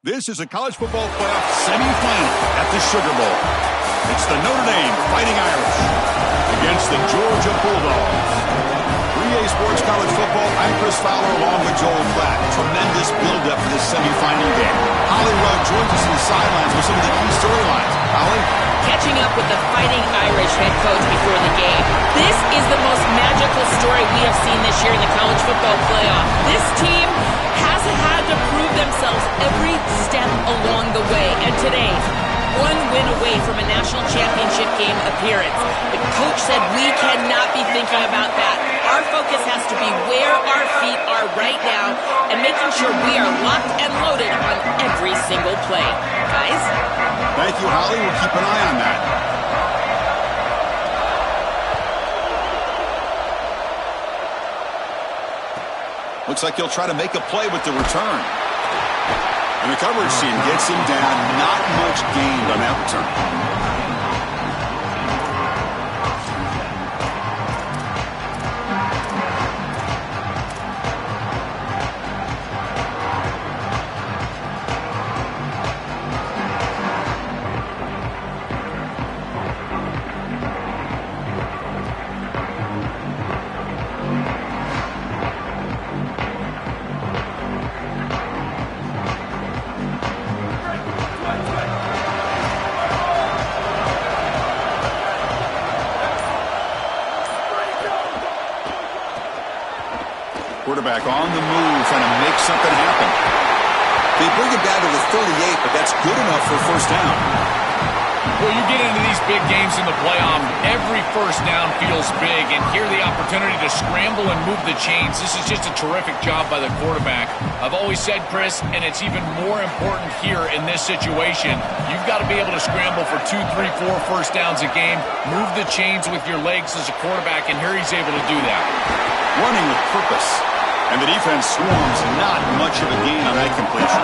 This is a college football playoff semifinal at the Sugar Bowl. It's the Notre Dame Fighting Irish against the Georgia Bulldogs. 3A Sports College Football, I'm Chris Fowler along with Joel Platt. Tremendous build-up for this semifinal game. Holly Rugg joins us on the sidelines with some of the key storylines. Holly? Catching up with the Fighting Irish head coach before the game. This is the most magical story we have seen this year in the college football playoff. This team has had to prove themselves every step along the way. And today, one win away from a national championship game appearance. The coach said we cannot be thinking about that. Our focus has to be where our feet are right now and making sure we are locked and loaded on every single play. Guys? Thank you, Holly. We'll keep an eye on that. Looks like he'll try to make a play with the return. And the coverage team gets him down. Not much gained on that return. Quarterback on the move, trying to make something happen. They bring it down to the 38, but that's good enough for first down. Well, you get into these big games in the playoff, every first down feels big, and here the opportunity to scramble and move the chains. This is just a terrific job by the quarterback. I've always said, Chris, and it's even more important here in this situation, you've got to be able to scramble for 2, 3, 4 first downs a game, move the chains with your legs as a quarterback, and here he's able to do that. Running with purpose. And the defense swarms, not much of a gain on that completion.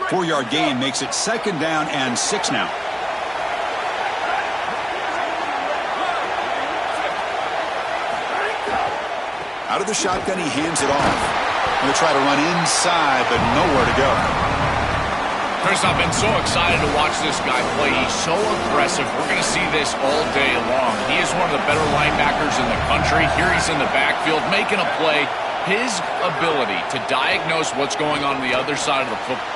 Four-yard gain makes it second down and 6 now. Out of the shotgun, he hands it off. Going to try to run inside, but nowhere to go. Chris, I've been so excited to watch this guy play. He's so aggressive. We're going to see this all day long. He is one of the better linebackers in the country. Here he's in the backfield making a play. His ability to diagnose what's going on the other side of the football.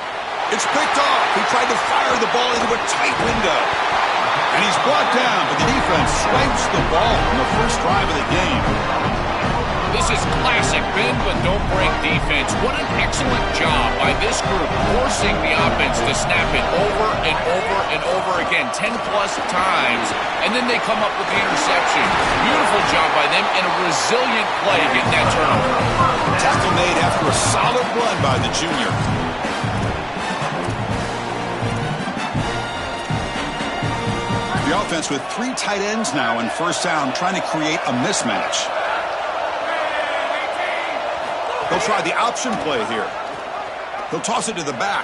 It's picked off. He tried to fire the ball into a tight window. And he's brought down, but the defense swipes the ball on the first drive of the game. This is classic bend but don't break defense. What an excellent job by this group, forcing the offense to snap it over and over and over again, 10-plus times, and then they come up with the interception. Beautiful job by them, and a resilient play getting that turnover. Tackle made after a solid run by the junior. The offense with 3 tight ends now in first down, trying to create a mismatch. He'll try the option play here. He'll toss it to the back.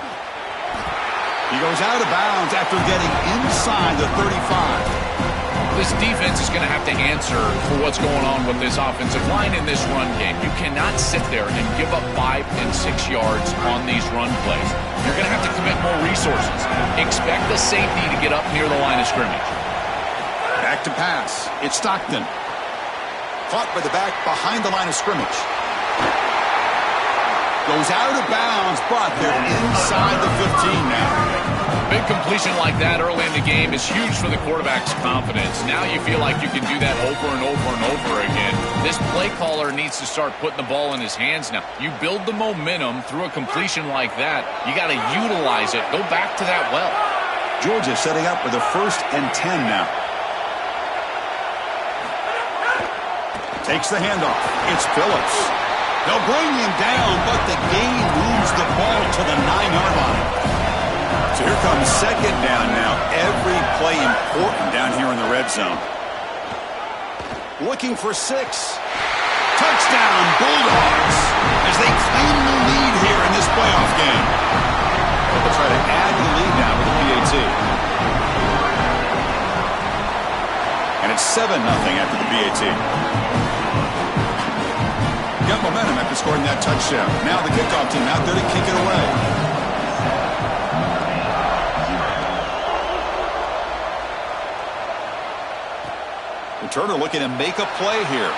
He goes out of bounds after getting inside the 35. This defense is going to have to answer for what's going on with this offensive line in this run game. You cannot sit there and give up 5 and 6 yards on these run plays. You're going to have to commit more resources. Expect the safety to get up near the line of scrimmage. Back to pass. It's Stockton. Caught by the back behind the line of scrimmage. Goes out of bounds, but they're inside the 15 now. Big completion like that early in the game is huge for the quarterback's confidence. Now you feel like you can do that over and over and over again. This play caller needs to start putting the ball in his hands now. You build the momentum through a completion like that. You got to utilize it. Go back to that well. Georgia setting up with a 1st and 10 now. Takes the handoff. It's Phillips. They'll bring him down, but the gain moves the ball to the 9-yard line. So here comes second down now. Every play important down here in the red zone. Looking for 6. Touchdown, Bulldogs, as they claim the lead here in this playoff game. They'll try to add to the lead now with the PAT. 7-0 after the PAT. Got momentum after scoring that touchdown. Now the kickoff team out there to kick it away. Returner looking to make a play here.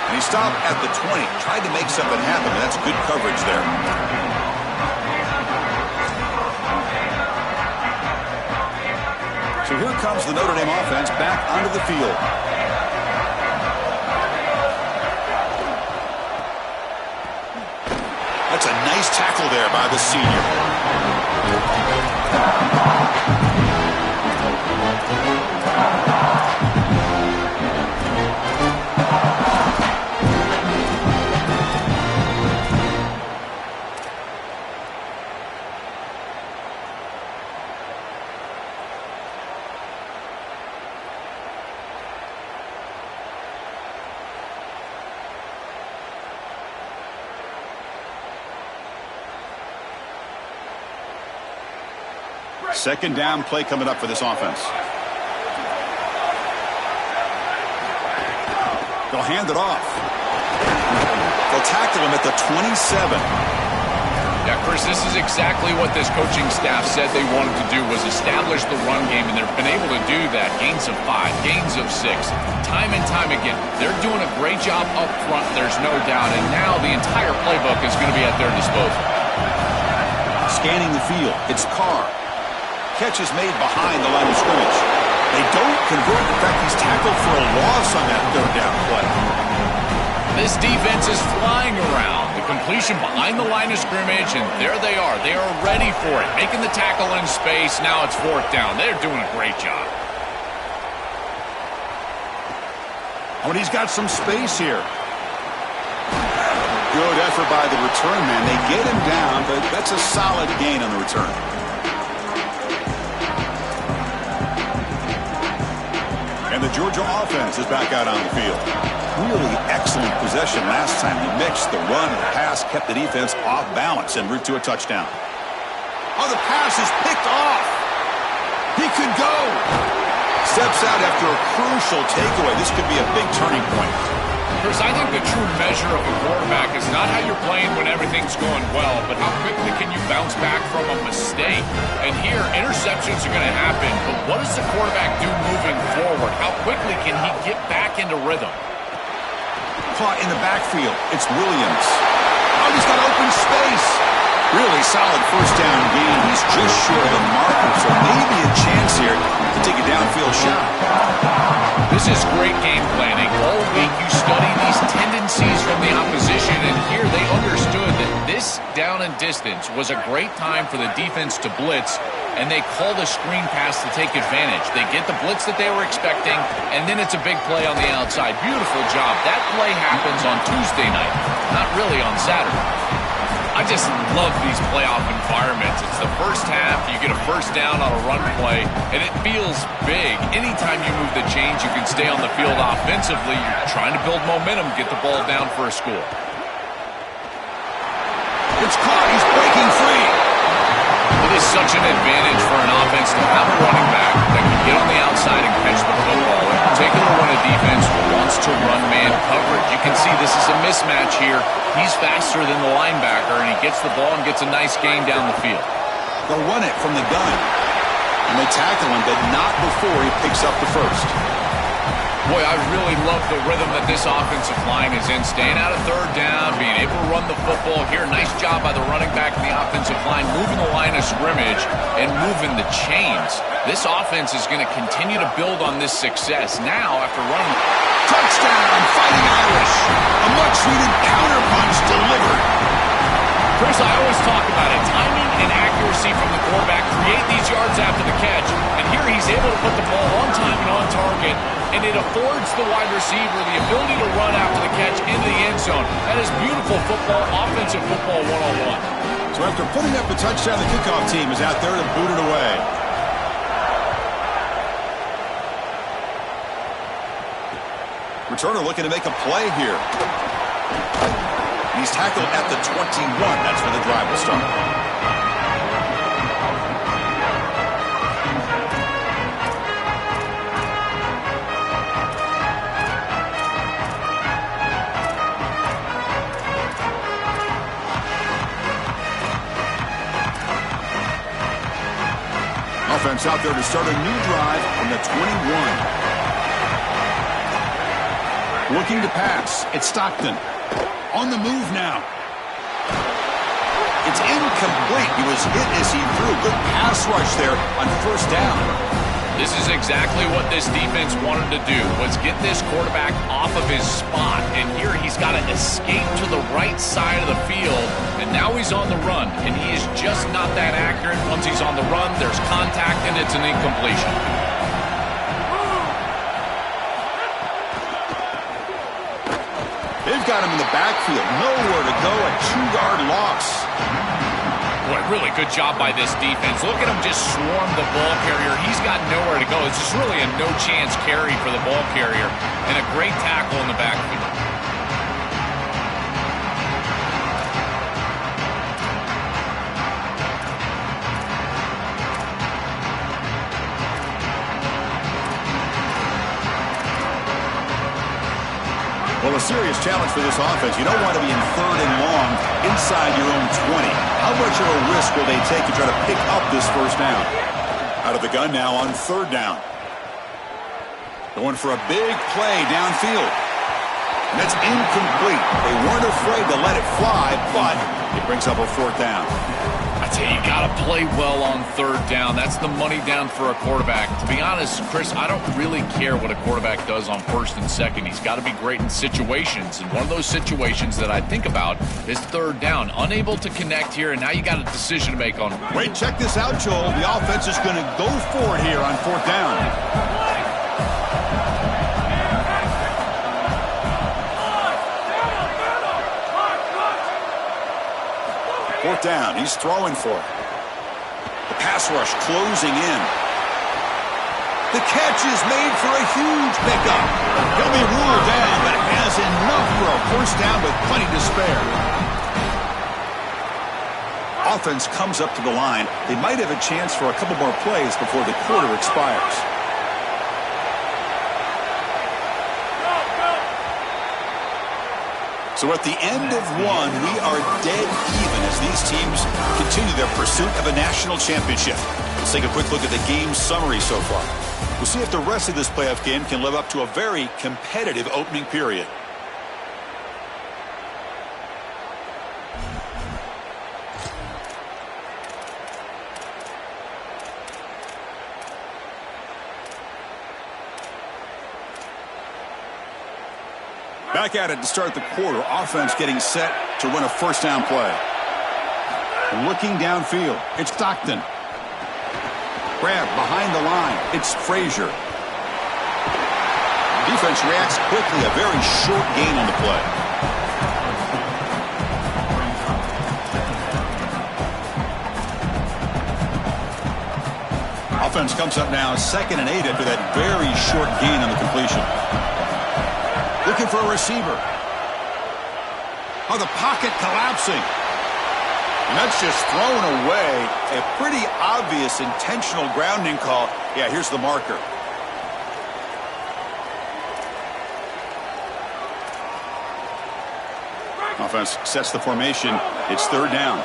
And he stopped at the 20. Tried to make something happen, but that's good coverage there. So here comes the Notre Dame offense back onto the field. That's a nice tackle there by the senior. Second down play coming up for this offense. They'll hand it off. They'll tackle him at the 27. Yeah, Chris, this is exactly what this coaching staff said they wanted to do, was establish the run game, and they've been able to do that. Gains of 5, gains of 6, time and time again. They're doing a great job up front, there's no doubt, and now the entire playbook is going to be at their disposal. Scanning the field, it's Carr. Catch is made behind the line of scrimmage. They don't convert. In fact, he's tackled for a loss on that third down play. This defense is flying around. The completion behind the line of scrimmage, and there they are. They are ready for it. Making the tackle in space. Now it's fourth down. They're doing a great job. Oh, and he's got some space here. Good effort by the return man. They get him down, but that's a solid gain on the return. And the Georgia offense is back out on the field. Really excellent possession last time. He mixed the run and the pass, kept the defense off balance en route to a touchdown. Oh, the pass is picked off. He could go. Steps out after a crucial takeaway. This could be a big turning point. Chris, I think the true measure of a quarterback is not how you're playing when everything's going well, but how quickly can you bounce back from a mistake. And here, interceptions are going to happen, but what does the quarterback do moving forward? How quickly can he get back into rhythm? Caught in the backfield. It's Williams. Oh, he's got open space. Really solid first down gain. He's just short of the marker, so maybe a chance here to take a downfield shot. This is great game planning. All week you study these tendencies from the opposition, and here they understood that this down and distance was a great time for the defense to blitz, and they call the screen pass to take advantage. They get the blitz that they were expecting, and then it's a big play on the outside. Beautiful job. That play happens on Tuesday night, not really on Saturday. I just love these playoff environments. It's the first half, you get a first down on a run play, and it feels big. Anytime you move the chains, you can stay on the field offensively. You're trying to build momentum, get the ball down for a score. It's caught. He's breaking free. It is such an advantage for an offense to have a running back that can get on the outside and catch the football, in particular when a defense wants to run man coverage. You can see this is a mismatch here. He's faster than the linebacker, and he gets the ball and gets a nice gain down the field. They'll run it from the gun. And they tackle him, but not before he picks up the first. Boy, I really love the rhythm that this offensive line is in. Staying out of third down, being able to run the football here. Nice job by the running back and the offensive line, moving the line of scrimmage and moving the chains. This offense is going to continue to build on this success. Now, after running... Touchdown, Fighting Irish. A much-needed counterpunch delivered. Chris, I always talk about it. Timing and accuracy from the quarterback create these yards after the catch. And here he's able to put the ball on time and on target. And it affords the wide receiver the ability to run after the catch into the end zone. That is beautiful football, offensive football one-on-one. So after putting up the touchdown, the kickoff team is out there to boot it away. Returner looking to make a play here. He's tackled at the 21. That's where the drive will start. defense out there to start a new drive from the 21. Looking to pass. It's Stockton. On the move now. It's incomplete. He was hit as he threw. Good pass rush there on first down. This is exactly what this defense wanted to do, was get this quarterback off of his spot. And here he's got to escape to the right side of the field. And now he's on the run. And he is just not that accurate. Once he's on the run, there's contact, and it's an incompletion. They've got him in the backfield. Nowhere to go. A 2-yard loss. Boy, really good job by this defense. Look at him just swarm the ball carrier. He's got nowhere to go. It's just really a no-chance carry for the ball carrier. And a great tackle in the backfield. Well, a serious challenge for this offense. You don't want to be in 3rd and long inside your own 20. How much of a risk will they take to try to pick up this first down? Out of the gun now on 3rd down. Going for a big play downfield. And that's incomplete. They weren't afraid to let it fly, but it brings up a 4th down. I tell you, you got to play well on 3rd down. That's the money down for a quarterback. To be honest, Chris, I don't really care what a quarterback does on 1st and 2nd. He's got to be great in situations. And one of those situations that I think about is 3rd down. Unable to connect here, and now you got a decision to make on. Wait, check this out, Joel. The offense is going to go for it here on 4th down. Fourth down, he's throwing for it. The pass rush closing in. The catch is made for a huge pickup. He'll be ruled down, but has enough for a first down with plenty to spare. Offense comes up to the line. They might have a chance for a couple more plays before the quarter expires. So at the end of one, we are dead even as these teams continue their pursuit of a national championship. Let's take a quick look at the game summary so far. We'll see if the rest of this playoff game can live up to a very competitive opening period. Back at it to start the quarter. Offense getting set to run a first down play. Looking downfield. It's Stockton. Grab behind the line. It's Frazier. Defense reacts quickly. A very short gain on the play. Offense comes up now 2nd and 8 after that very short gain on the completion. Looking for a receiver. Oh, the pocket collapsing. And that's just thrown away. A pretty obvious intentional grounding call. Yeah, here's the marker. Offense sets the formation. It's 3rd down.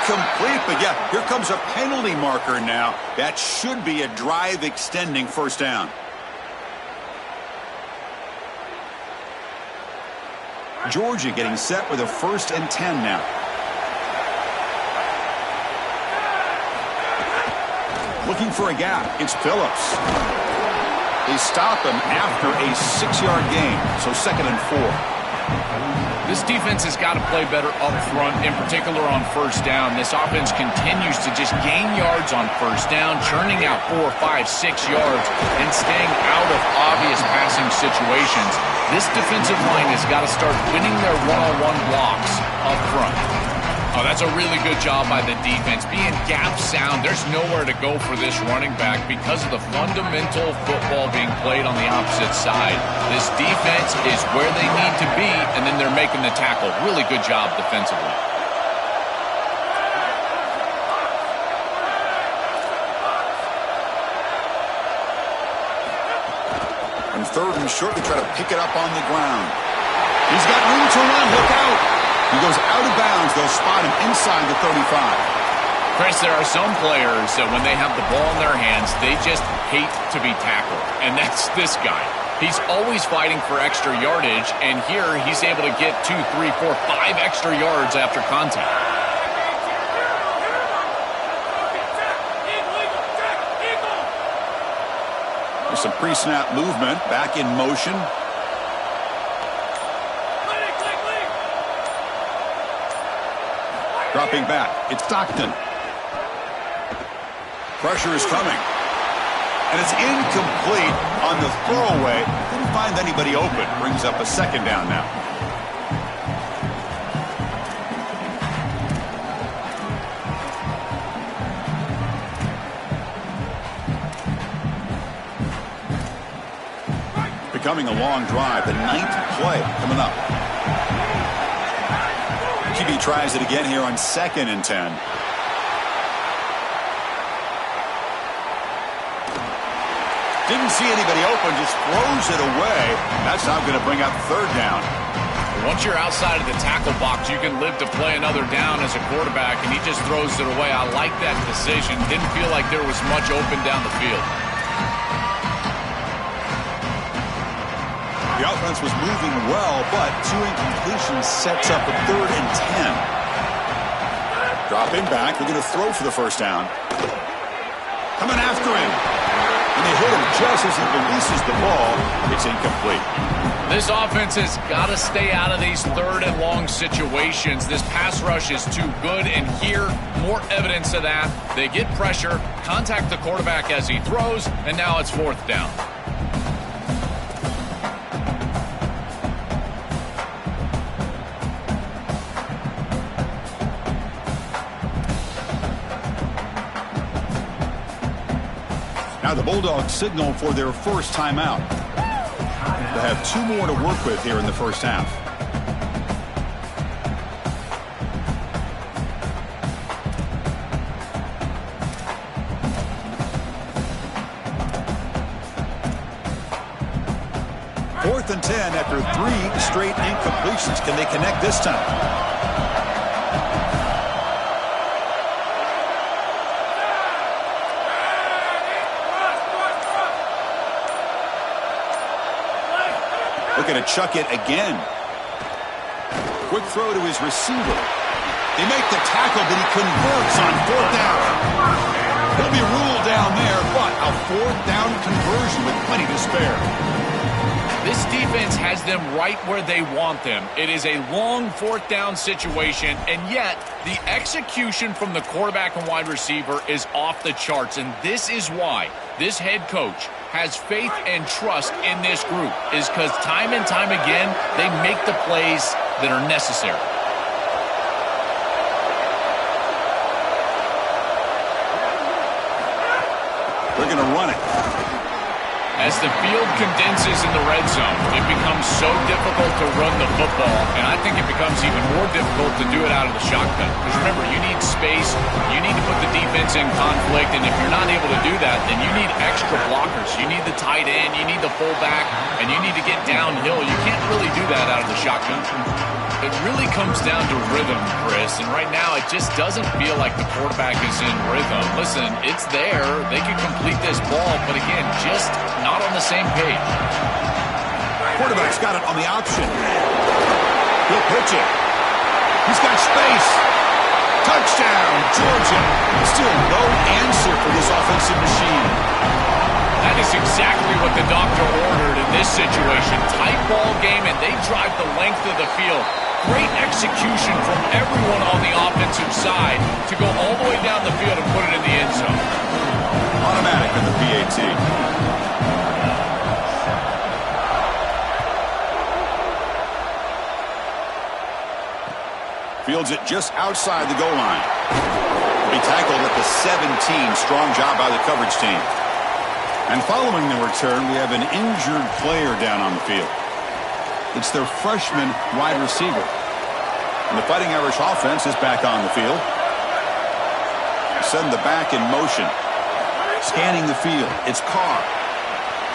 Complete, but yeah, here comes a penalty marker now. That should be a drive-extending first down. Georgia getting set with a 1st and 10 now. Looking for a gap. It's Phillips. They stop him after a 6-yard gain, so 2nd and 4. This defense has got to play better up front, in particular on first down. This offense continues to just gain yards on first down, churning out 4, 5, 6 yards, and staying out of obvious passing situations. This defensive line has got to start winning their one-on-one blocks up front. Oh, that's a really good job by the defense. Being gap sound, there's nowhere to go for this running back because of the fundamental football being played on the opposite side. This defense is where they need to be, and then they're making the tackle. Really good job defensively. On 3rd and short, they try to pick it up on the ground. He's got room to run. Look out. He goes out of bounds. They'll spot him inside the 35. Chris, there are some players that when they have the ball in their hands, they just hate to be tackled. And that's this guy. He's always fighting for extra yardage, and here he's able to get 2, 3, 4, 5 extra yards after contact. There's some pre-snap movement. Back in motion. Dropping back. It's Stockton. Pressure is coming. And it's incomplete on the throwaway. Didn't find anybody open. Brings up a second down now. Becoming a long drive. The 9th play coming up. QB tries it again here on 2nd and 10. Didn't see anybody open, just throws it away. That's now going to bring up 3rd down. Once you're outside of the tackle box, you can live to play another down as a quarterback, and he just throws it away. I like that decision. Didn't feel like there was much open down the field. The offense was moving well, but 2 incompletions sets up a 3rd and 10. Dropping back, they're going to throw for the 1st down. Coming after him. And they hit him just as he releases the ball. It's incomplete. This offense has got to stay out of these 3rd and long situations. This pass rush is too good, and here, more evidence of that. They get pressure, contact the quarterback as he throws, and now it's 4th down. Now the Bulldogs signal for their first timeout. They have 2 more to work with here in the first half. Fourth and 10 after 3 straight incompletions. Can they connect this time? Looking to chuck it again. Quick throw to his receiver. They make the tackle, but he converts on 4th down. He'll be ruled down there, but a 4th down conversion with plenty to spare. This defense has them right where they want them. It is a long 4th down situation, and yet the execution from the quarterback and wide receiver is off the charts, and this is why this head coach has faith and trust in this group, is because time and time again, they make the plays that are necessary. They're going to run it. As the field condenses in the red zone, it becomes so difficult to run the football, and I think it becomes even more difficult to do it out of the shotgun. Because remember, you need space, you need to put the defense in conflict, and if you're not able to do that, then you need extra blockers. You need the tight end, you need the fullback, and you need to get downhill. You can't really do that out of the shotgun. It really comes down to rhythm, Chris, and right now it just doesn't feel like the quarterback is in rhythm. Listen, it's there. They can complete this ball, but again, just not on the same page. Quarterback's got it on the option. He'll pitch it. He's got space. Touchdown, Georgia. Still no answer for this offensive machine. That is exactly what the doctor ordered in this situation. Tight ball game, and they drive the length of the field. Great execution from everyone on the offensive side to go all the way down the field and put it in the end zone. Automatic in the PAT. Fields it just outside the goal line. He'll be tackled at the 17. Strong job by the coverage team. And following the return, we have an injured player down on the field. It's their freshman wide receiver. And the Fighting Irish offense is back on the field. Send the back in motion. Scanning the field. It's Carr.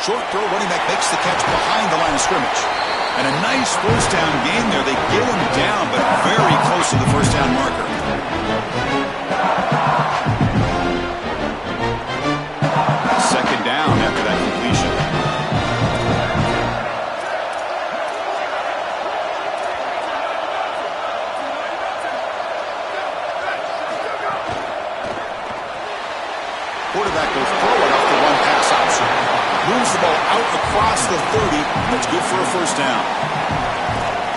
Short throw, running back makes the catch behind the line of scrimmage. And a nice first down gain there. They get him down, but very close to the first down marker. Second down after that completion. Quarterback will throw it off the one pass option. Moves the ball out across the 30. That's good for a first down.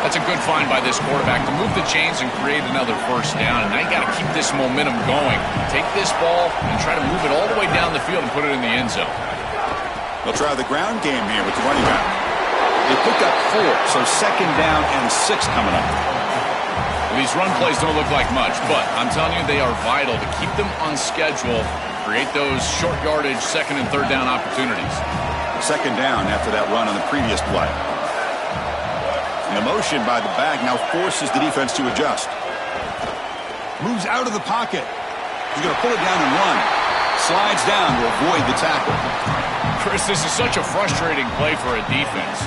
That's a good find by this quarterback to move the chains and create another first down. And now you got to keep this momentum going. Take this ball and try to move it all the way down the field and put it in the end zone. They'll try the ground game here with the running back. They picked up 4, so second down and 6 coming up. These run plays don't look like much, but I'm telling you they are vital to keep them on schedule, create those short yardage second and third down opportunities. Second down after that run on the previous play. And the motion by the back now forces the defense to adjust. Moves out of the pocket. He's going to pull it down and run. Slides down to avoid the tackle. Chris, this is such a frustrating play for a defense.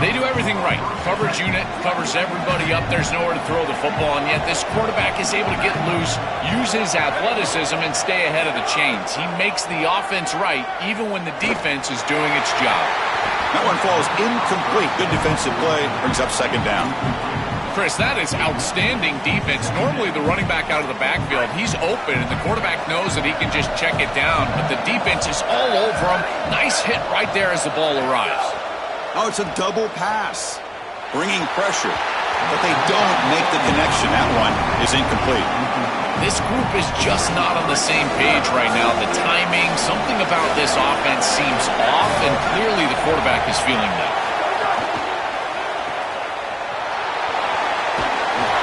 They do everything right. Coverage unit covers everybody up. There's nowhere to throw the football, and yet this quarterback is able to get loose, use his athleticism, and stay ahead of the chains. He makes the offense right, even when the defense is doing its job. That one falls incomplete. Good defensive play. Brings up second down. Chris, that is outstanding defense. Normally the running back out of the backfield, he's open, and the quarterback knows that he can just check it down, but the defense is all over him. Nice hit right there as the ball arrives. Oh, it's a double pass. Bringing pressure, but they don't make the connection. That one is incomplete. This group is just not on the same page right now. The timing, something about this offense seems off, and clearly the quarterback is feeling that.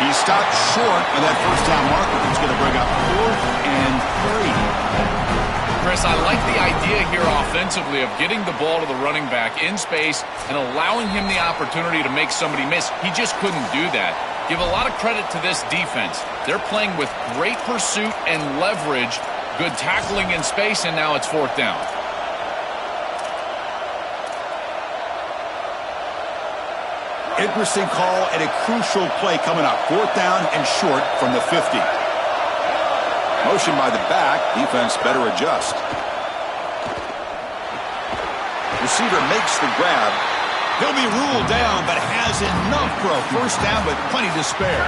He stopped short of that first down marker. He's going to bring up 4th and 3. Chris, I like the idea here offensively of getting the ball to the running back in space and allowing him the opportunity to make somebody miss. He just couldn't do that. Give a lot of credit to this defense. They're playing with great pursuit and leverage, good tackling in space, and now it's 4th down. Interesting call and a crucial play coming up. 4th down and short from the 50. Motion by the back. Defense better adjust. Receiver makes the grab. He'll be ruled down, but has enough for a first down with plenty to spare.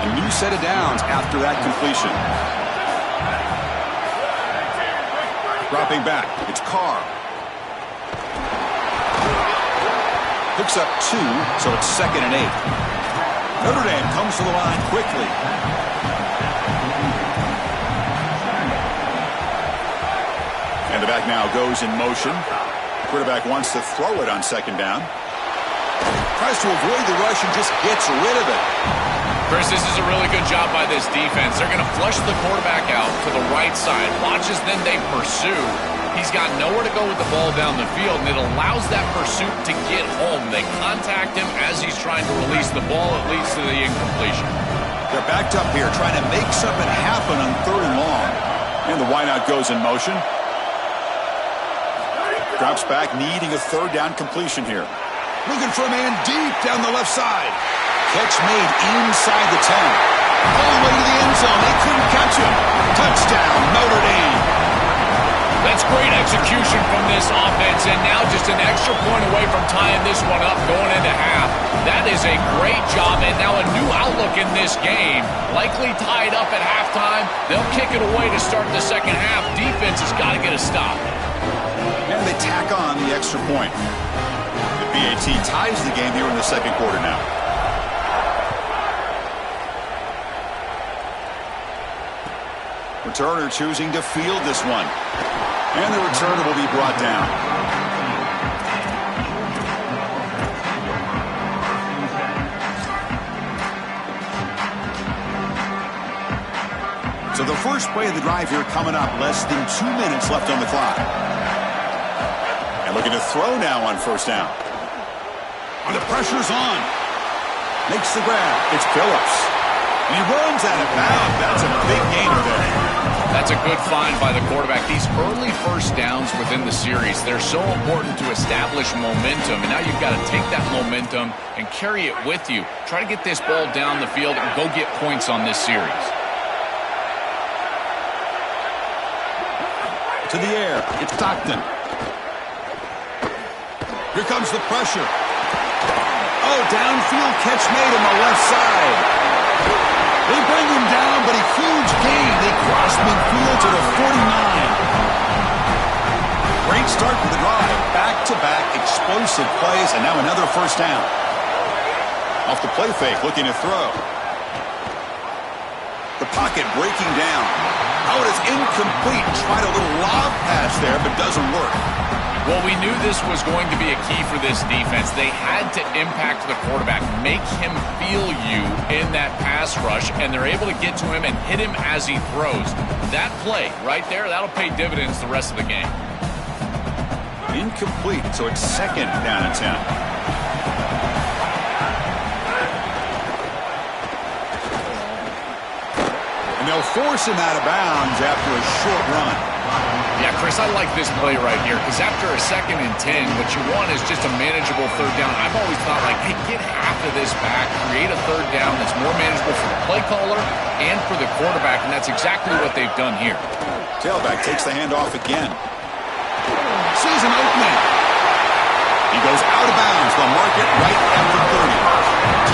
A new set of downs after that completion. Dropping back. It's Carr. Picks up 2, so it's 2nd and 8. Notre Dame comes to the line quickly. And the back now goes in motion. Quarterback wants to throw it on 2nd down. Tries to avoid the rush and just gets rid of it. Chris, this is a really good job by this defense. They're going to flush the quarterback out to the right side. Watches, then they pursue. He's got nowhere to go with the ball down the field, and it allows that pursuit to get home. They contact him as he's trying to release the ball. It leads to the incompletion. They're backed up here, trying to make something happen on 3rd and long. And the wideout goes in motion. Drops back, needing a 3rd down completion here. Looking for a man deep down the left side. Catch made inside the 10. All the way to the end zone. They couldn't catch him. Touchdown, Notre Dame. That's great execution from this offense, and now just an extra point away from tying this one up going into half. That is a great job, and now a new outlook in this game. Likely tied up at halftime. They'll kick it away to start the second half. Defense has got to get a stop. And they tack on the extra point. The BAT ties the game here in the second quarter now. Returner choosing to field this one. And the returner will be brought down. So the first play of the drive here coming up. Less than 2 minutes left on the clock. And looking to throw now on first down. And the pressure's on. Makes the grab. It's Phillips. And he runs out of bounds. That's a big gainer there. That's a good find by the quarterback. These early first downs within the series, they're so important to establish momentum. And now you've got to take that momentum and carry it with you. Try to get this ball down the field and go get points on this series. To the air, it's Stockton. Here comes the pressure. Oh, downfield catch made on the left side. They bring him down, but a huge gain. They cross midfield to the 49. Great start to the drive. Back-to-back explosive plays, and now another first down. Off the play fake, looking to throw. The pocket breaking down. Oh, it is incomplete. Tried a little lob pass there, but doesn't work. Well, we knew this was going to be a key for this defense. They had to impact the quarterback, make him feel you in that pass rush, and they're able to get to him and hit him as he throws. That play right there, that'll pay dividends the rest of the game. Incomplete, so it's second down and 10. And they'll force him out of bounds after a short run. Yeah, Chris, I like this play right here because after a 2nd and 10, what you want is just a manageable third down. I've always thought, like, hey, get half of this back, create a third down that's more manageable for the play caller and for the quarterback, and that's exactly what they've done here. Tailback takes the handoff again. Sees an opening. He goes out of bounds. They'll mark it right at the 30.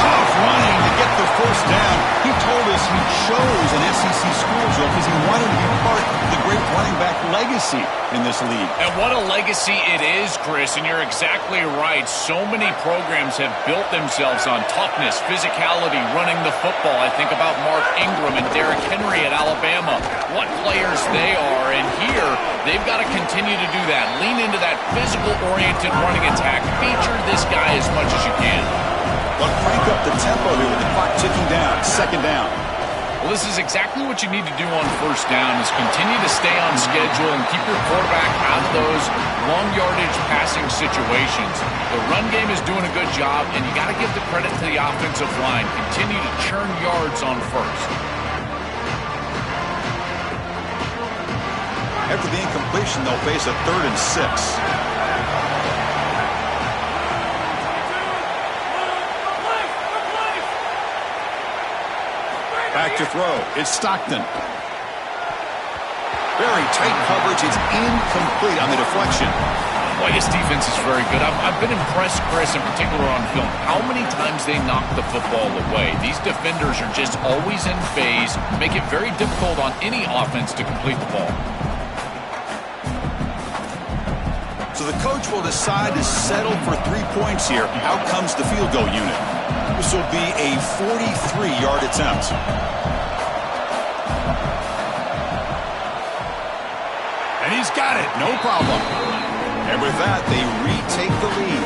Tough running to get the first down. He told us he chose an SEC school, Joe, because he wanted to be part of the great running back legacy in this league. And what a legacy it is, Chris, and you're exactly right. So many programs have built themselves on toughness, physicality, running the football. I think about Mark Ingram and Derrick Henry at Alabama. What players they are, and here they've got to continue to do that. Lean into that physical-oriented running attack. Feature this guy as much as you can. But crank up the tempo here with the clock ticking down. Second down. Well, this is exactly what you need to do on first down is continue to stay on schedule and keep your quarterback out of those long yardage passing situations. The run game is doing a good job, and you got to give the credit to the offensive line. Continue to churn yards on first. After the incompletion, they'll face a 3rd and 6. Back to throw. It's Stockton. Very tight coverage. It's incomplete on the deflection. Boy, this defense is very good. I've been impressed, Chris, in particular on film, how many times they knock the football away. These defenders are just always in phase, make it very difficult on any offense to complete the ball. So the coach will decide to settle for 3 points here. Out comes the field goal unit. This will be a 43-yard attempt. And he's got it. No problem. And with that, they retake the lead.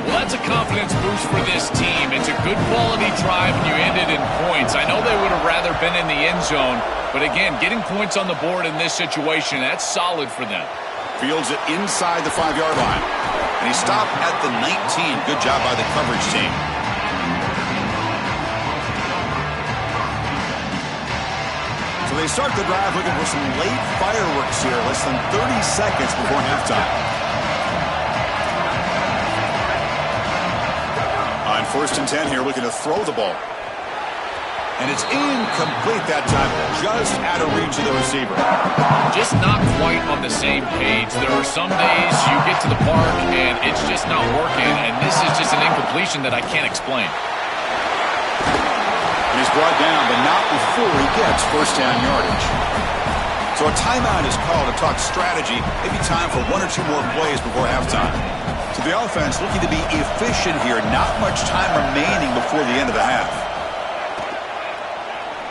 Well, that's a confidence boost for this team. It's a good quality drive, and you ended in points. I know they would have rather been in the end zone, but again, getting points on the board in this situation, that's solid for them. Fields it inside the 5-yard line. And he stopped at the 19. Good job by the coverage team. So they start the drive looking for some late fireworks here. Less than 30 seconds before halftime. On 1st and 10 here, looking to throw the ball. And it's incomplete that time, just out of reach of the receiver. Just not quite on the same page. There are some days you get to the park and it's just not working, and this is just an incompletion that I can't explain. And he's brought down, but not before he gets first down yardage. So a timeout is called to talk strategy. Maybe time for 1 or 2 more plays before halftime. So the offense looking to be efficient here. Not much time remaining before the end of the half.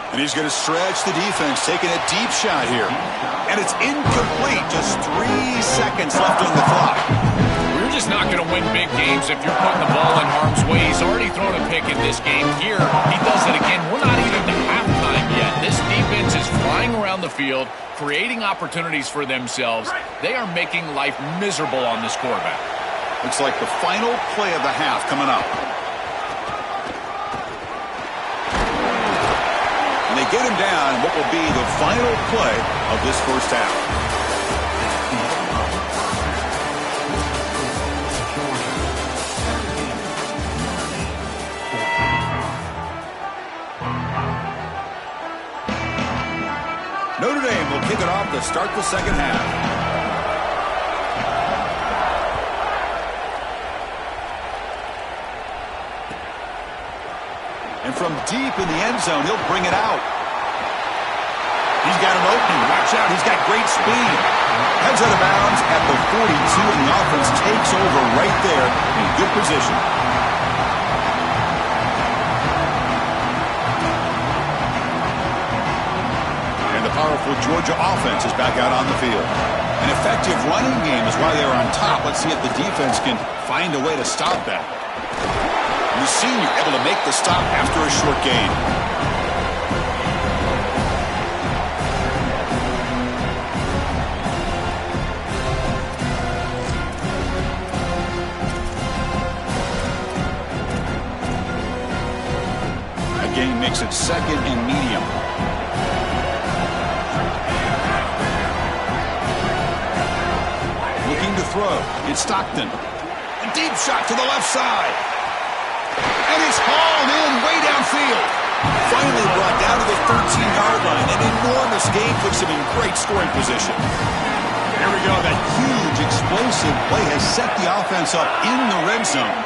And he's going to stretch the defense, taking a deep shot here. And it's incomplete. Just 3 seconds left on the clock. We're just not going to win big games if you're putting the ball in harm's way. He's already thrown a pick in this game. Here, he does it again. We're not even to halftime yet. This defense is flying around the field, creating opportunities for themselves. They are making life miserable on this quarterback. Looks like the final play of the half coming up. They get him down in what will be the final play of this first half. Notre Dame will kick it off to start the second half. And from deep in the end zone, he'll bring it out. He's got an opening. Watch out. He's got great speed. Heads out of bounds at the 42, and the offense takes over right there in good position. And the powerful Georgia offense is back out on the field. An effective running game is why they're on top. Let's see if the defense can find a way to stop that. The senior able to make the stop after a short gain. A gain makes it second and medium. Looking to throw. It's Stockton. A deep shot to the left side. And it's hauled in way downfield. Finally brought down to the 13-yard line. An enormous gain puts him in great scoring position. There we go. That huge, explosive play has set the offense up in the red zone.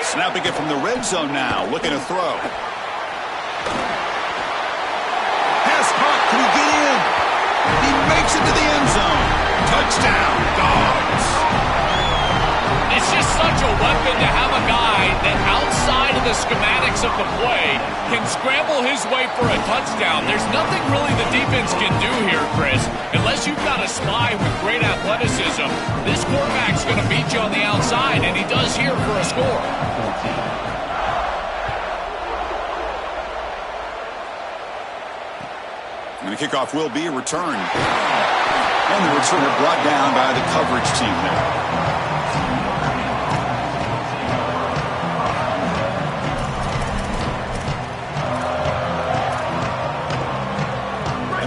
Snapping it from the red zone now. Looking to throw. Pass caught. Can he get in? He makes it to the end zone. Touchdown, Dogs. It's just such a weapon to have a guy that outside of the schematics of the play can scramble his way for a touchdown. There's nothing really the defense can do here, Chris. Unless you've got a spy with great athleticism, this quarterback's going to beat you on the outside, and he does here for a score. And the kickoff will be returned. And the returner brought down by the coverage team there.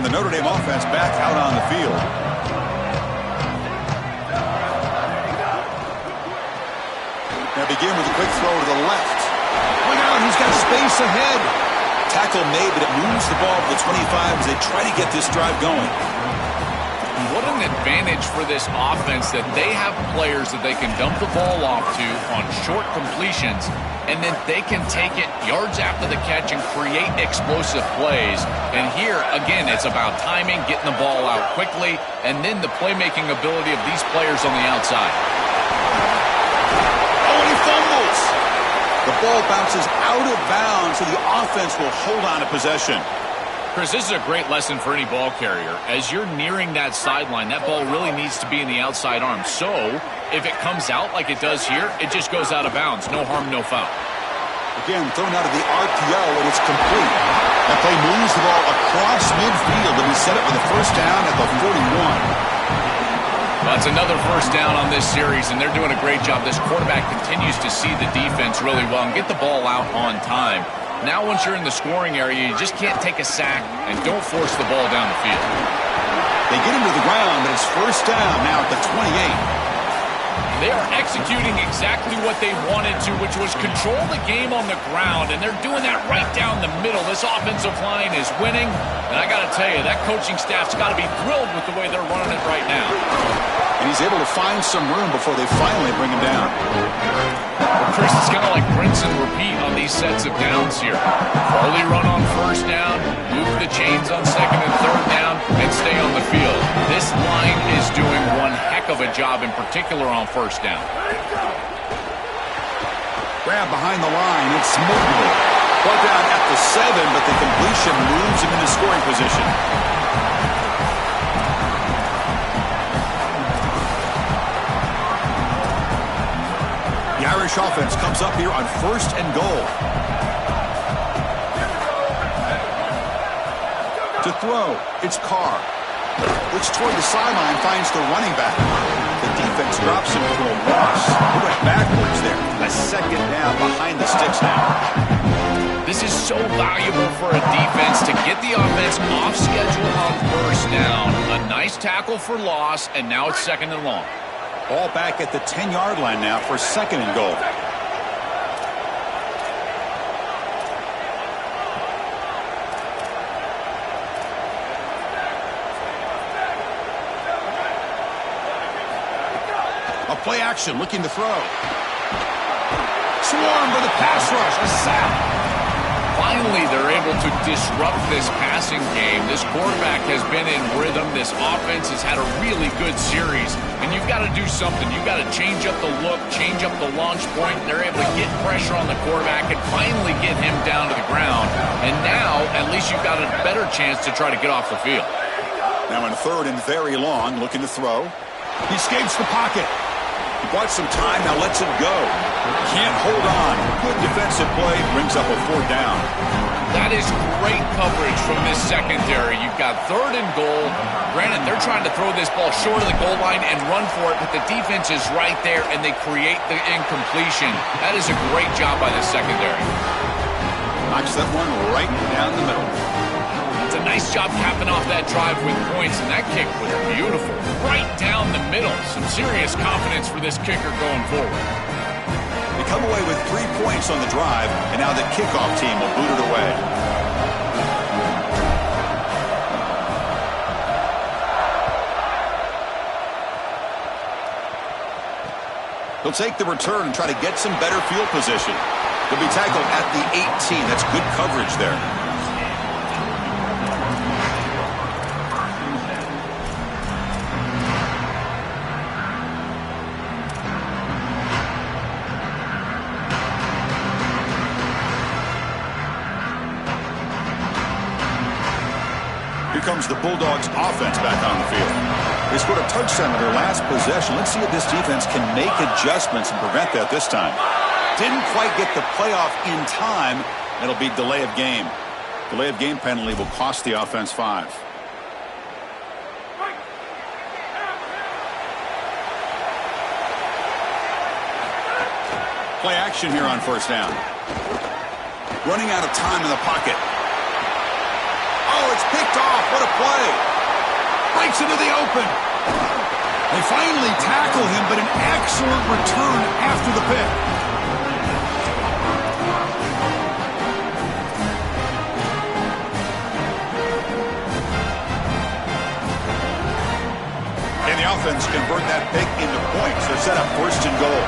The Notre Dame offense back out on the field. Now begin with a quick throw to the left. Look out, he's got space ahead. Tackle made, but it moves the ball to the 25 as they try to get this drive going. What an advantage for this offense that they have players that they can dump the ball off to on short completions, and then they can take it yards after the catch and create explosive plays. And here, again, it's about timing, getting the ball out quickly, and then the playmaking ability of these players on the outside. Oh, and he fumbles. The ball bounces out of bounds, so the offense will hold on to possession. Chris, this is a great lesson for any ball carrier. As you're nearing that sideline, that ball really needs to be in the outside arm. So, if it comes out like it does here, it just goes out of bounds. No harm, no foul. Again, thrown out of the RPO, and it's complete. That play moves the ball across midfield, and he set it for the first down at the 41. That's another first down on this series, and they're doing a great job. This quarterback continues to see the defense really well and get the ball out on time. Now once you're in the scoring area, you just can't take a sack and don't force the ball down the field. They get him to the ground, but it's first down now at the 28. They are executing exactly what they wanted to, which was control the game on the ground, and they're doing that right down the middle. This offensive line is winning, and I got to tell you, that coaching staff's got to be thrilled with the way they're running it right now. And he's able to find some room before they finally bring him down. Well, Chris, it's kind of like rinse and repeat on these sets of downs here. Early run on first down, move the chains on second and third down, and stay on the field. This line is doing one heck of a job, in particular on first down. Grab behind the line, it's movable. Brought down at the 7, but the completion moves him into scoring position. The Irish offense comes up here on first and goal. To throw, it's Carr. Looks toward the sideline, finds the running back. The defense drops him for a loss. He went backwards there. A second down behind the sticks now. This is so valuable for a defense to get the offense off schedule on first down. A nice tackle for loss, and now it's second and long. Ball back at the 10-yard line now for second and goal. A play action, looking to throw. Swarmed with a pass rush, a sack. Finally, they're able to disrupt this passing game. This quarterback has been in rhythm. This offense has had a really good series. And you've got to do something. You've got to change up the look, change up the launch point. They're able to get pressure on the quarterback and finally get him down to the ground. And now, at least you've got a better chance to try to get off the field. Now in third and very long, looking to throw. He escapes the pocket. He bought some time, now lets it go. Can't hold on. Good defensive play, brings up a fourth down. That is great coverage from this secondary. You've got third and goal. Granted, they're trying to throw this ball short of the goal line and run for it, but the defense is right there, and they create the incompletion. That is a great job by the secondary. Knocks that one right down the middle. It's a nice job capping off that drive with points, and that kick was beautiful. Right down the middle. Some serious confidence for this kicker going forward. They come away with 3 points on the drive, and now the kickoff team will boot it away. He'll take the return and try to get some better field position. He'll be tackled at the 18. That's good coverage there. Comes the Bulldogs offense back on the field. They scored a touchdown in their last possession. Let's see if this defense can make adjustments and prevent that this time. Didn't quite get the playoff in time. It'll be delay of game. Delay of game penalty will cost the offense 5. Play action here on first down. Running out of time in the pocket. Oh, it's picked off. What a play. Breaks into the open. They finally tackle him, but an excellent return after the pick. And the offense convert that pick into points. They're set up first and goal.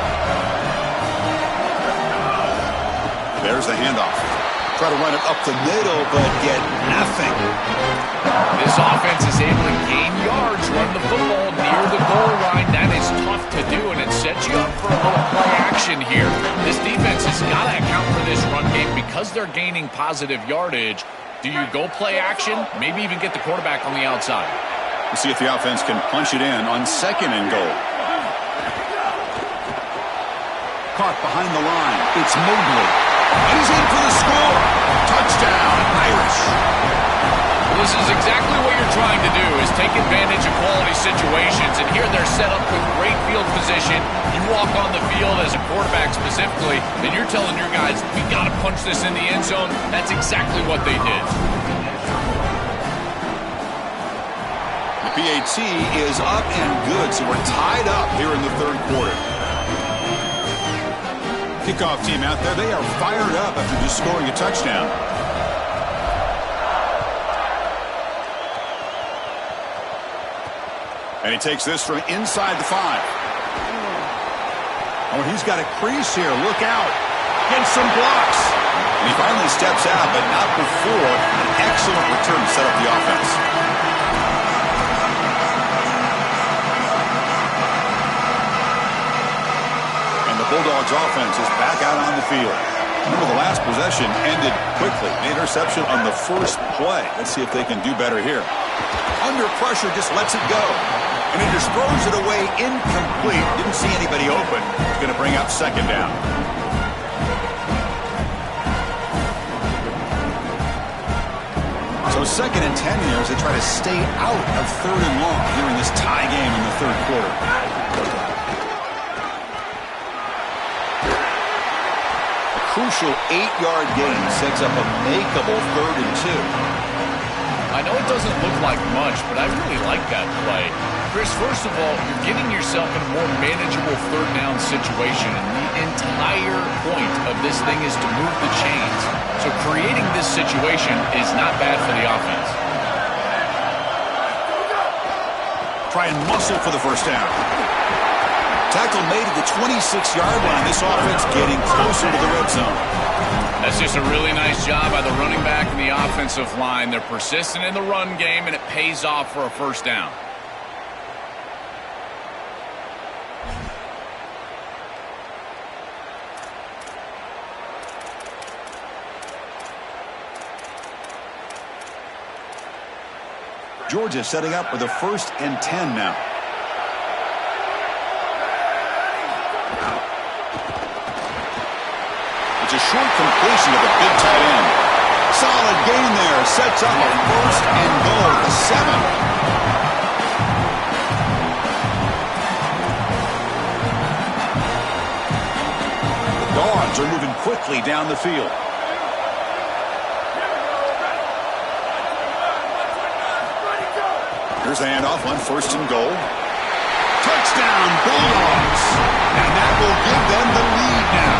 There's the handoff. Try to run it up the middle, but get nothing. This offense is able to gain yards, run the football near the goal line. That is tough to do, and it sets you up for a little play action here. This defense has got to account for this run game because they're gaining positive yardage. Do you go play action? Maybe even get the quarterback on the outside. We'll see if the offense can punch it in on second and goal. Caught behind the line. It's Mobley. And he's in for the score. Touchdown, Irish. This is exactly what you're trying to do, is take advantage of quality situations. And here they're set up with great field position. You walk on the field as a quarterback specifically, and you're telling your guys, we got to punch this in the end zone. That's exactly what they did. The PAT is up and good, so we're tied up here in the third quarter. Kickoff team out there, they are fired up after just scoring a touchdown. And he takes this from inside the 5. Oh, he's got a crease here. Look out. Gets some blocks. And he finally steps out, but not before an excellent return to set up the offense. Bulldogs offense is back out on the field. Remember, the last possession ended quickly. An interception on the first play. Let's see if they can do better here. Under pressure, just lets it go. And he just throws it away incomplete. Didn't see anybody open. It's going to bring up second down. So second and 10 here as they try to stay out of third and long here in this tie game in the third quarter. crucial 8-yard gain sets up a makeable 3rd and 2. I know it doesn't look like much, but I really like that play. Chris, first of all, you're getting yourself in a more manageable 3rd down situation, and the entire point of this thing is to move the chains. So creating this situation is not bad for the offense. Try and muscle for the first down. Tackle made at the 26-yard line. This offense getting closer to the red zone. That's just a really nice job by the running back and the offensive line. They're persistent in the run game, and it pays off for a first down. Georgia setting up with a 1st and 10 now. It's a short completion of the big tight end. Solid gain there. Sets up a 1st and goal at the 7. The Dogs are moving quickly down the field. Here's the handoff on 1st and goal. Touchdown, Bulldogs. And that will give them the lead now.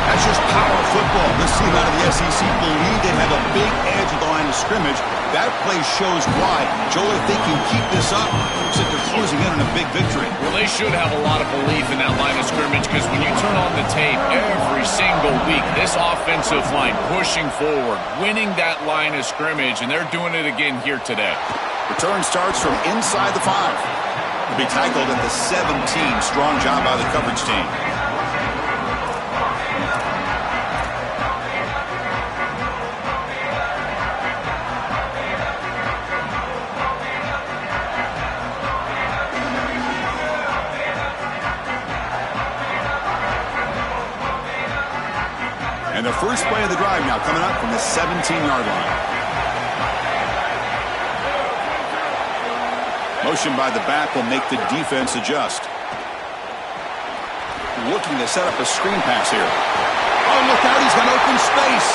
That's just power football. This team out of the SEC believe they have a big edge at the line of scrimmage. That play shows why. Joel, if they can keep this up, looks like they're closing in on a big victory. Well, they should have a lot of belief in that line of scrimmage, because when you turn on the tape every single week, this offensive line pushing forward, winning that line of scrimmage, and they're doing it again here today. Return starts from inside the 5. Will be tackled at the 17. Strong job by the coverage team. And the first play of the drive now coming up from the 17-yard line. Motion by the back will make the defense adjust. Looking to set up a screen pass here. Oh, look out, he's got open space.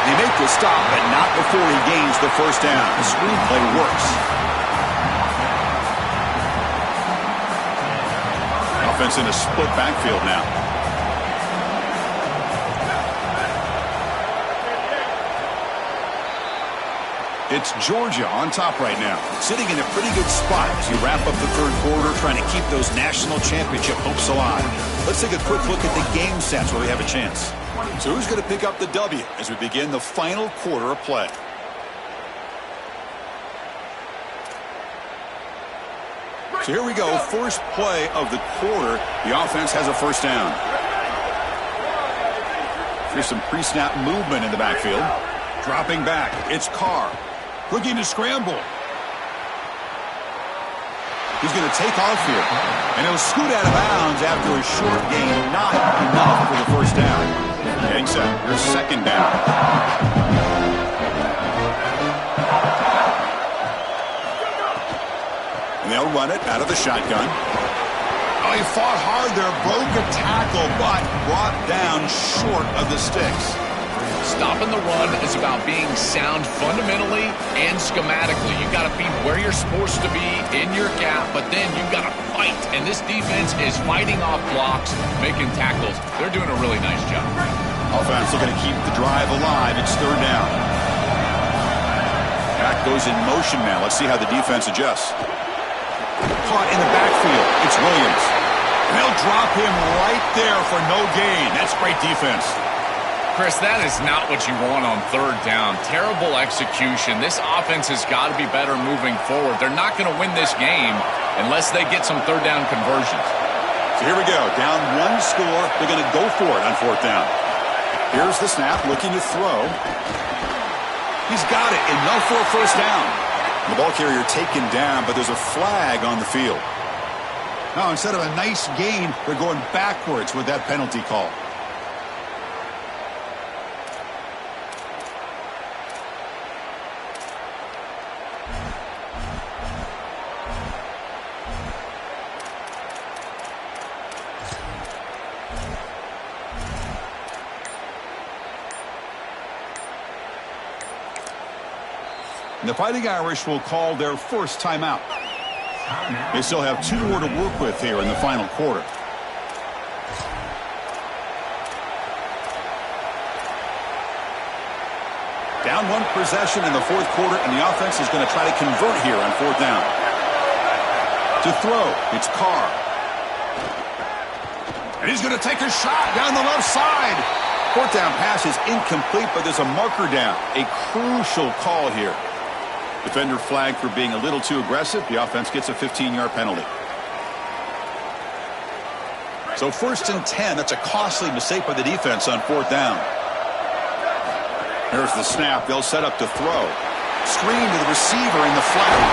They make the stop, but not before he gains the first down. The screenplay works. Offense in a split backfield now. It's Georgia on top right now, sitting in a pretty good spot as you wrap up the 3rd quarter, trying to keep those national championship hopes alive. Let's take a quick look at the game stats where we have a chance. So who's going to pick up the W as we begin the final quarter of play? So here we go, first play of the quarter. The offense has a first down. Here's some pre-snap movement in the backfield. Dropping back, it's Carr. Looking to scramble. He's going to take off here. And he'll scoot out of bounds after a short gain. Not enough for the first down. Getting set. Here's 2nd down. And they'll run it out of the shotgun. Oh, he fought hard there. Broke a tackle, but brought down short of the sticks. Stopping the run is about being sound fundamentally and schematically. You got to be where you're supposed to be in your gap, but then you got to fight. And this defense is fighting off blocks, making tackles. They're doing a really nice job. Offense looking to keep the drive alive. It's 3rd down. Back goes in motion now. Let's see how the defense adjusts. Caught in the backfield. It's Williams. And they'll drop him right there for no gain. That's great defense. Chris, that is not what you want on 3rd down. Terrible execution. This offense has got to be better moving forward. They're not going to win this game unless they get some 3rd down conversions. So here we go. Down 1 score. They're going to go for it on 4th down. Here's the snap, looking to throw. He's got it. Enough for a first down. The ball carrier taken down, but there's a flag on the field. Now, instead of a nice gain, they're going backwards with that penalty call. And the Fighting Irish will call their first timeout. They still have 2 more to work with here in the final quarter. Down 1 possession in the 4th quarter, and the offense is going to try to convert here on 4th down. To throw, it's Carr. And he's going to take a shot down the left side. 4th down pass is incomplete, but there's a marker down. A crucial call here. Defender flagged for being a little too aggressive. The offense gets a 15-yard penalty. So 1st and 10. That's a costly mistake by the defense on 4th down. Here's the snap. They'll set up to throw. Screen to the receiver in the flat.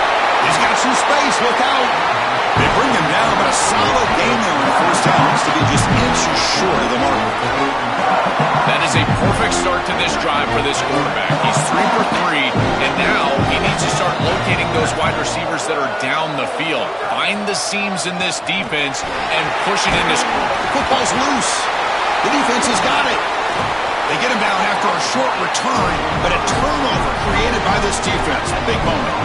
He's got some space. Look out. They bring him down, but a solid gain there on 1st down. Looks to be just inches short of the mark. That is a perfect start to this drive for this quarterback. He's 3 for 3, and now he needs to start locating those wide receivers that are down the field. Find the seams in this defense and push it into score. Football's loose. The defense has got it. They get him down after a short return, but a turnover created by this defense. Big moment.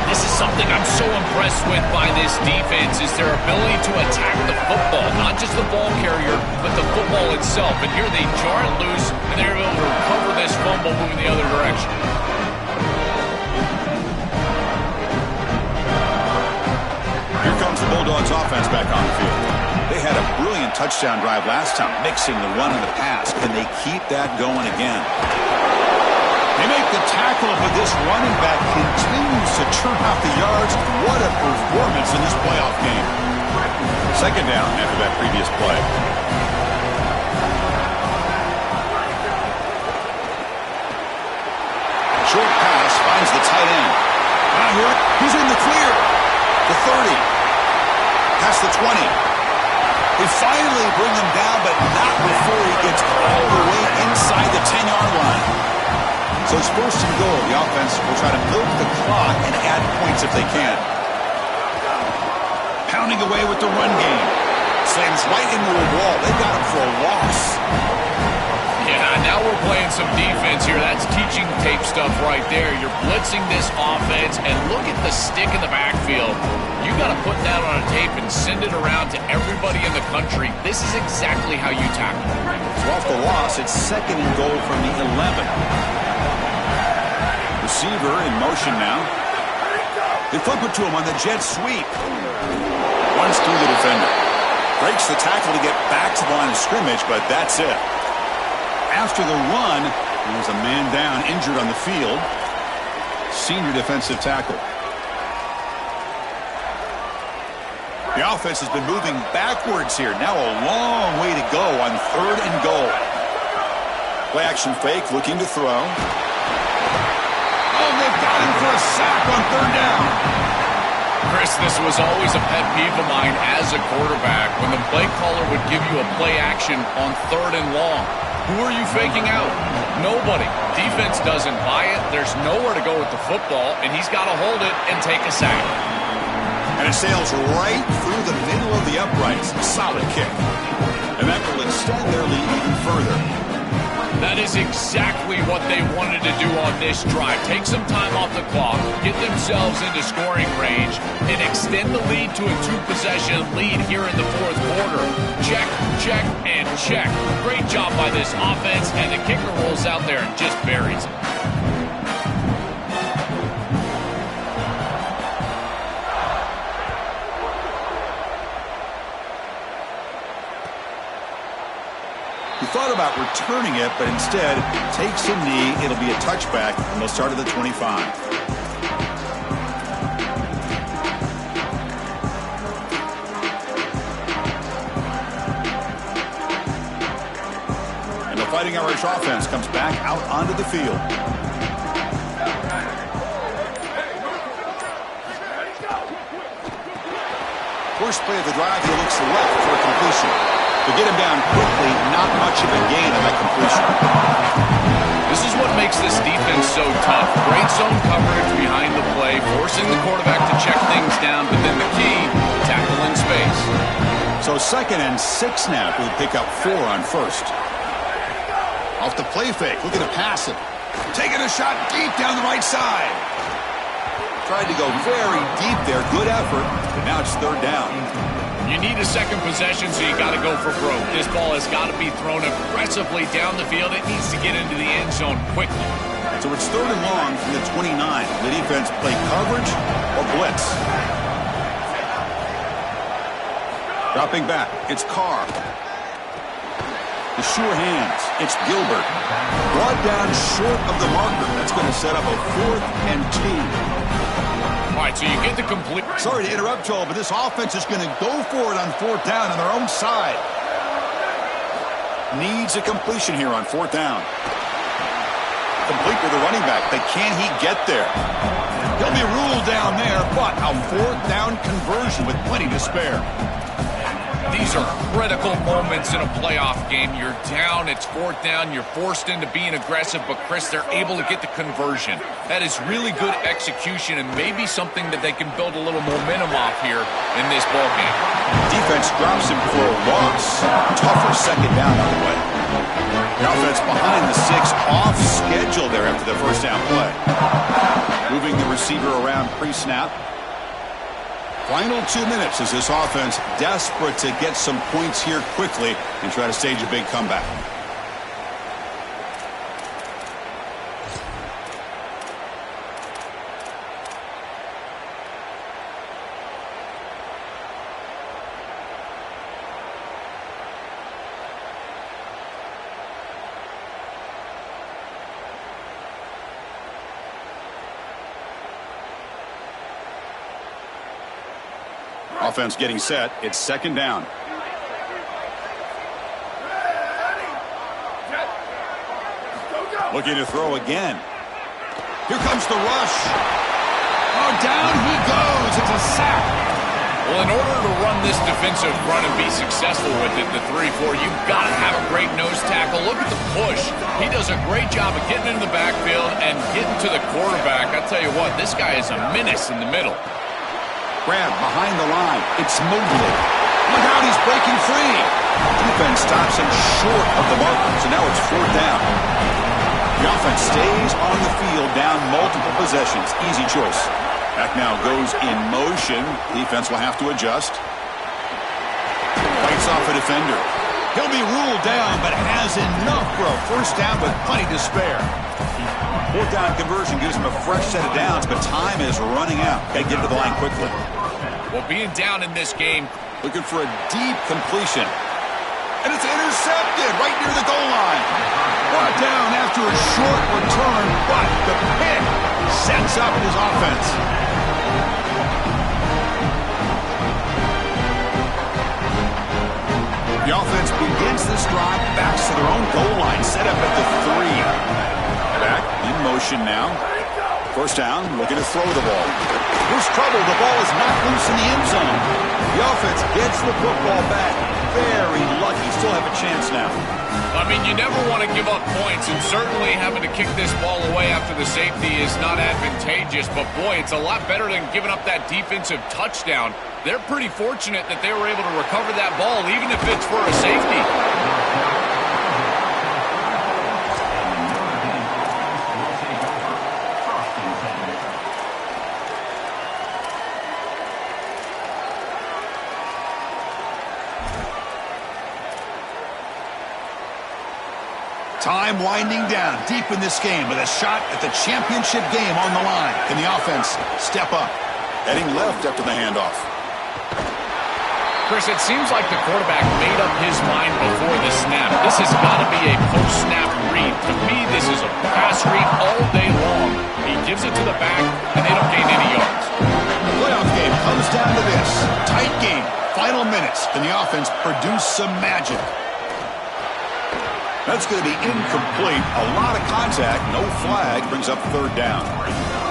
This is something I'm so impressed with by this defense is their ability to attack the football, not just the ball carrier, but the football itself. And here they jar it loose, and they're able to recover this fumble moving the other direction. Here comes the Bulldogs offense back on the field. They had a brilliant touchdown drive last time, mixing the run and the pass. Can they keep that going again? They make the tackle, but this running back continues to churn out the yards. What a performance in this playoff game. 2nd down after that previous play. Short pass finds the tight end. Now here, he's in the clear. The 30. Past the 20. They finally bring him down, but not before he gets all the way inside the 10-yard line. So it's 1st and goal. The offense will try to milk the clock and add points if they can. Pounding away with the run game. Slams right into a wall. They got him for a loss. Yeah, now we're playing some defense here. That's teaching tape stuff right there. You're blitzing this offense, and look at the stick in the backfield. You got to put that on a tape and send it around to everybody in the country. This is exactly how you tackle. So off the loss, it's 2nd and goal from the 11. Receiver in motion now. They flip it to him on the jet sweep. Runs through the defender. Breaks the tackle to get back to the line of scrimmage, but that's it. After the run, there's a man down, injured on the field. Senior defensive tackle. The offense has been moving backwards here. Now a long way to go on 3rd and goal. Play action fake, looking to throw. Oh, they've got him for a sack on 3rd down. Chris, this was always a pet peeve of mine as a quarterback when the play caller would give you a play action on 3rd and long. Who are you faking out? Nobody. Defense doesn't buy it. There's nowhere to go with the football, and he's got to hold it and take a sack. And it sails right through the middle of the uprights. Solid kick. And that will extend their lead even further. That is exactly what they wanted to do on this drive. Take some time off the clock, get themselves into scoring range, and extend the lead to a 2-possession lead here in the 4th quarter. Check, check, and check. Great job by this offense, and the kicker rolls out there and just buries it. He thought about returning it, but instead takes a knee. It'll be a touchback, and they'll start at the 25. And the Fighting Irish offense comes back out onto the field. First play of the drive, he looks left for a completion. To get him down quickly, not much of a gain on that completion. This is what makes this defense so tough. Great zone coverage behind the play, forcing the quarterback to check things down, but then the key, tackle in space. So 2nd and 6 now. We'll pick up 4 on 1st. Off the play fake, looking to pass it. Taking a shot deep down the right side. Tried to go very deep there. Good effort. But now it's third down. You need a second possession, so you got to go for broke. This ball has got to be thrown aggressively down the field. It needs to get into the end zone quickly. So it's third and long from the 29. The defense play coverage or blitz. Dropping back. It's Carr. The sure hands. It's Gilbert. Brought down short of the marker. That's going to set up a 4th and 2. All right, so you get the complete... Sorry to interrupt, Joel, but this offense is going to go for it on 4th down on their own side. Needs a completion here on 4th down. Complete with the running back. But can he get there? He'll be ruled down there, but a 4th down conversion with plenty to spare. These are critical moments in a playoff game. You're down, it's 4th down, you're forced into being aggressive, but Chris, they're able to get the conversion. That is really good execution and maybe something that they can build a little momentum off here in this ballgame. Defense drops him for a loss. Tougher second down on the way. The offense behind the 6, off schedule there after the first down play. Moving the receiver around pre-snap. Final 2 minutes as this offense desperate to get some points here quickly and try to stage a big comeback. Offense getting set. It's second down. Looking to throw again. Here comes the rush. Oh, down he goes. It's a sack. Well, in order to run this defensive front and be successful with it, the 3-4, you've got to have a great nose tackle. Look at the push. He does a great job of getting into the backfield and getting to the quarterback. I'll tell you what, this guy is a menace in the middle. Grab behind the line. It's Mobley. Look out, he's breaking free. Defense stops him short of the marker, so now it's 4th down. The offense stays on the field down multiple possessions. Easy choice. Back now goes in motion. Defense will have to adjust. Fights off a defender. He'll be ruled down, but has enough for a first down with plenty to spare. 4th down conversion gives him a fresh set of downs, but time is running out. Got to get to the line quickly. Well, being down in this game. Looking for a deep completion. And it's intercepted right near the goal line. Brought down after a short return, but the pick sets up his offense. The offense begins this drive, backs to their own goal line, set up at the 3. Back in motion now. First down, looking to throw the ball. There's trouble. The ball is not loose in the end zone. The offense gets the football back. Very lucky. Still have a chance now. I mean, you never want to give up points, and certainly having to kick this ball away after the safety is not advantageous, but boy, it's a lot better than giving up that defensive touchdown. They're pretty fortunate that they were able to recover that ball, even if it's for a safety. Time winding down deep in this game with a shot at the championship game on the line. Can the offense step up? Heading left after the handoff. Chris, it seems like the quarterback made up his mind before the snap. This has got to be a post-snap read. To me, this is a pass read all day long. He gives it to the back, and they don't gain any yards. The playoff game comes down to this. Tight game. Final minutes. Can the offense produce some magic? That's going to be incomplete. A lot of contact. No flag. Brings up third down.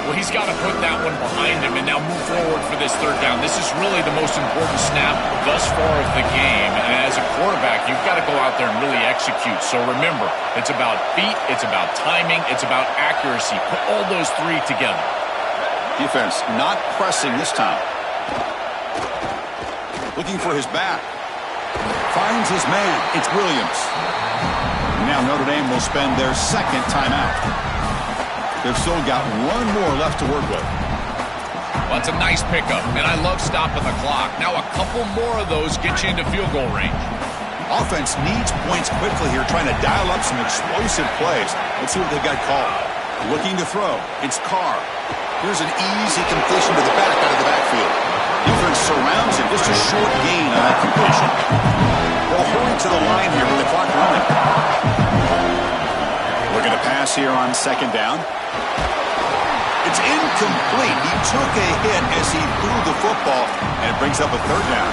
Well, he's got to put that one behind him and now move forward for this third down. This is really the most important snap thus far of the game. And as a quarterback, you've got to go out there and really execute. So remember, it's about feet, it's about timing, it's about accuracy. Put all those three together. Defense not pressing this time. Looking for his back. Finds his man. It's Williams. Now Notre Dame will spend their second timeout. They've still got one more left to work with. Well, that's a nice pickup, and I love stopping the clock. Now a couple more of those get you into field goal range. Offense needs points quickly here, trying to dial up some explosive plays. Let's see what they've got called. Looking to throw. It's Carr. Here's an easy completion to the back out of the backfield. Defense surrounds him. Just a short gain on that completion. They'll hurry to the line here with the clock running. Looking to pass here on second down. It's incomplete. He took a hit as he threw the football, and it brings up a third down.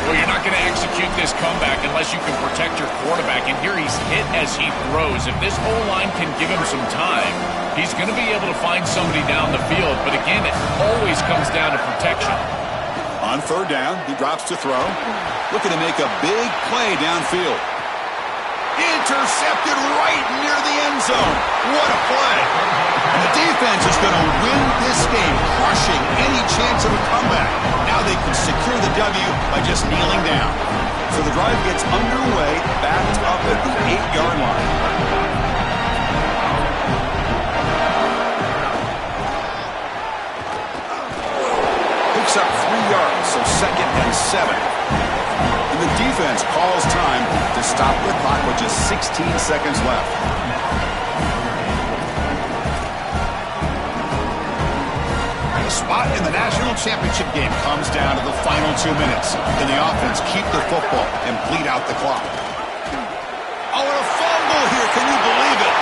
Well, you're not going to execute this comeback unless you can protect your quarterback, and here he's hit as he throws. If this O-line can give him some time, he's going to be able to find somebody down the field, but again, it always comes down to protection. On third down, he drops to throw. Looking to make a big play downfield. Intercepted right near the end zone. What a play. And the defense is going to win this game, crushing any chance of a comeback. Now they can secure the W by just kneeling down. So the drive gets underway, backed up at the 8-yard line. Picks up 3 yards, so 2nd and 7. And the defense calls time to stop the clock with just 16 seconds left. The spot in the national championship game comes down to the final 2 minutes. Can the offense keep the football and bleed out the clock? Oh, and a fumble here. Can you believe it?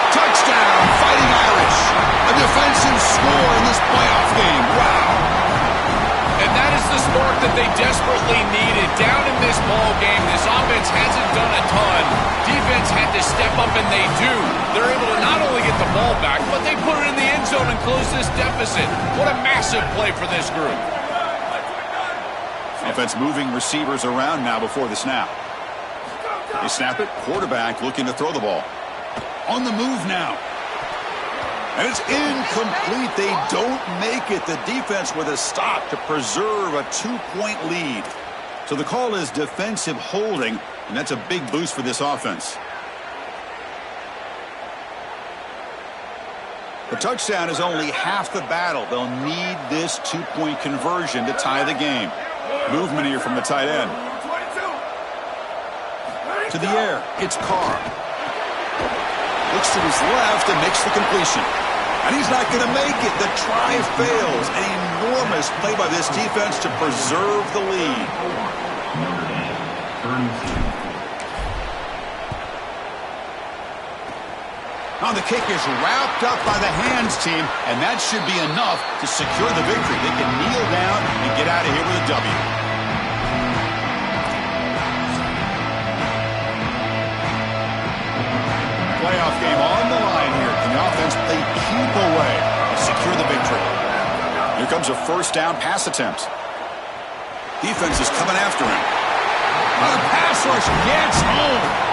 Touchdown, Fighting Irish. A defensive score in this playoff game. Wow. And that is the spark that they desperately needed. Down in this ball game, this offense hasn't done a ton. Defense had to step up, and they do. They're able to not only get the ball back, but they put it in the end zone and close this deficit. What a massive play for this group. Offense moving receivers around now before the snap. They snap it. Quarterback looking to throw the ball. On the move now. And it's incomplete. They don't make it. The defense with a stop to preserve a 2-point lead. So the call is defensive holding, and that's a big boost for this offense. The touchdown is only half the battle. They'll need this 2-point conversion to tie the game. Movement here from the tight end. To the air. It's Carr. Looks to his left and makes the completion. And he's not going to make it. The try fails. An enormous play by this defense to preserve the lead. Now the kick is wrapped up by the hands team, and that should be enough to secure the victory. They can kneel down and get out of here with a W. Playoff game on the line here. Can the offense play keep away and secure the victory? Here comes a first down pass attempt. Defense is coming after him. The pass rush gets home.